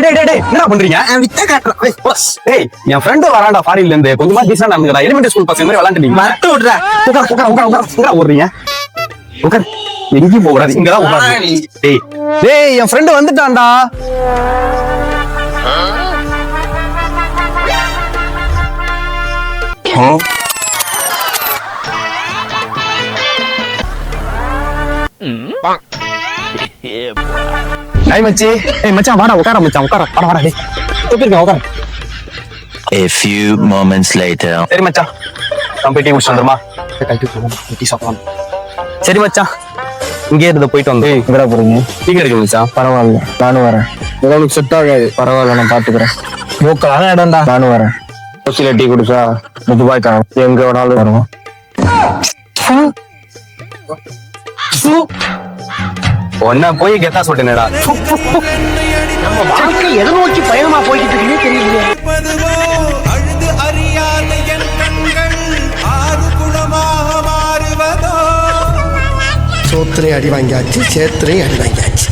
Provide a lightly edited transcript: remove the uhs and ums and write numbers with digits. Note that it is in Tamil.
என்ன பண்றீங்க? டேய் என் ஃப்ரெண்ட் வரான்டா ஃபாரின்ல இருந்து, கொஞ்சமா டீசன்ட் நடந்துடா. எலிமெண்டரி ஸ்கூல் பசங்க மாதிரி விளையாண்டுட்டீங்க. மட்டு விடுறா. உட்கார் ஓடுறீங்க. உட்கார். எங்கேயும் போக கூடாது, இங்கதான் உட்காரு. டேய் என் ஃப்ரெண்ட் வந்துட்டான்டா. டேய் மச்சி, ஏய் மச்சான் வாடா உட்கார மச்சான், உட்கார. வாடா டேய். தூக்கிருங்க உட்கார. A few moments later. சரி மச்சான், நான் போய் டீ குடிச்சு வந்துருமா? கழட்டி போவோம், டீ சாப்பிடலாம். சரி மச்சான், இங்கே இருந்து போயிட்டு வந்து எங்கடா போறீங்க? டீ கிடைக்கும் மச்சான். பரவாயில்ல, நானும் வரேன். உங்களுக்கு செட் ஆகாது. பரவாயில்ல, நான் பாத்துக்கிறேன். மூக்கலான இடம்டா. நானும் வரேன். கொச்சியில டீ குடிச்சா ₹30 தரோம். எங்க வேணாலும் வருவோம். ஒன்ன போய் கெத்தா சொல்லிட்டேனடா. நம்ம வாழ்க்கை எதை நோக்கி பயணமா போய்கிட்டு இருக்குன்னே தெரியலையே. அழுது அறியாத என் கண்கள் ஆறு குளமாக மாறுவதோ. சோத்திரையும் அடி வாங்கியாச்சு, சேத்திரையும் அடி வாங்கியாச்சு.